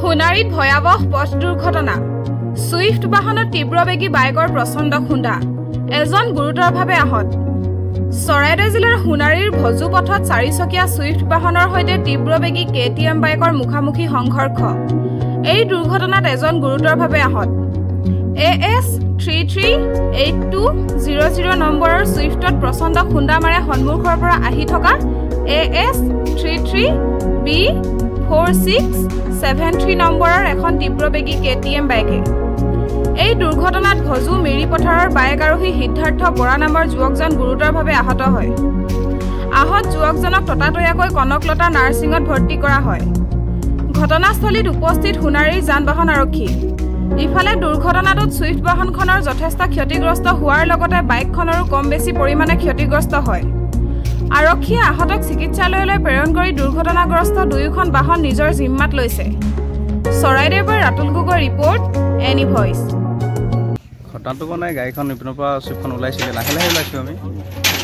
সোণাৰীত ভয়াবহ পথ দুৰ্ঘটনা সুইফট বাহনত তীব্ৰবেগী বাইকৰ প্ৰচণ্ড খুন্দা এজন গুৰুতৰভাৱে আহত চৰাইদেউ জিলাৰ সোণাৰীৰ ভজু পথত চাৰিচকীয়া সুইফট বাহনৰ সৈতে তীব্ৰবেগী কেটিএম বাইকৰ মুখামুখি সংঘৰ্ষ এই দুৰ্ঘটনাত এজন গুৰুতৰভাৱে আহত AS 338200 নম্বৰৰ সুইফটত প্ৰচণ্ড খুন্দা মাৰে সন্মুখৰ পৰা আহি থকা AS 33B4673 নম্বৰৰ এখন তীব্ৰবেগী কেটিএম বাইকে এই দুৰ্ঘটনাত ভজু মেৰি পথাৰৰ বাইক আৰোহী সিদ্ধাৰ্থ বৰা নামৰ যুৱকজন গুৰুতৰভাৱে আহত হয় আহত যুৱকজনক ততাতৈয়াকৈ কনকলতা নাৰ্ছিঙত ভৰ্তি কৰা হয় ঘটনাস্থলীত উপস্থিত সোণাৰীৰ যান-বাহন আৰক্ষী ইফালে দুৰ্ঘটনাটোত সুইফট বাহনখনৰ যথেষ্ট ক্ষতিগ্ৰস্ত হোৱাৰ লগতে বাইকখনৰো কম বেছি পৰিমাণে ক্ষতিগ্ৰস্ত হয় আৰক্ষীয়ে আহতক চিকিৎসালয়লৈ প্ৰেৰণ কৰি দুৰ্ঘটনাগ্ৰস্ত দুয়োখন বাহন নিজৰ জিম্মাত লৈছে চৰাইদেউৰ পৰা Ratul Gogoi report any voice ঘটনাটো মানে গাড়ীখন ইপিনৰ পৰা চুইফটখন ওলাইছিলে লাহে লাহে ওলাইছোঁ আমি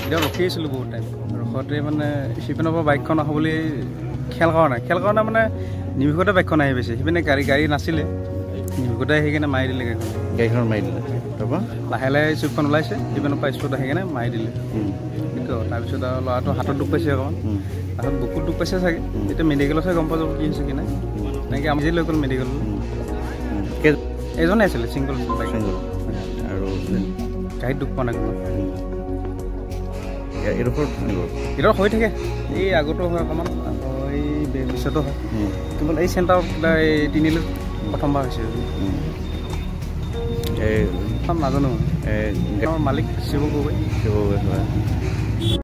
এতিয়া ৰখি আছিলোঁ বহুত টাইম ৰখোঁতে মানে সিপিনৰ পৰা বাইকখন আহোঁ বুলি খেল কৰা নাই মানে নিমিষতে বাইকখন আহি পাইছে সিপিনে গাড়ী নাছিলে নিমিষতে আহি কিনে মাৰি দিলে গাড়ীখন মাৰি দিলে তাৰপৰা লাহে লাহে চুইফটখন ওলাইছে সিপিনৰ পৰা স্পীডত আহি কিনে মাৰি দিলে তাৰপিছত আৰু ল'ৰাটো হাতত দুখ পাইছে অকণমান তাৰপিছত বুকুত দুখ পাইছে চাগে এতিয়া মেডিকেলতহে গম পোৱা যাব কি হৈছে কি নাই এনেকৈ আমি লৈ গ'ল মেডিকেলত এজনে আছিলে ছিংগল আৰু গাড়ীত দুখ পোৱা নাই কোনো এইডোখৰ হৈ থাকে এই আগতো হয় অকণমান আকৌ এই পিছতো হয় কেৱল এই চেণ্টাৰত এই তিনিআলিত প্ৰথমবাৰ হৈছে নাজানো মালিক শিৱ গগৈ হয়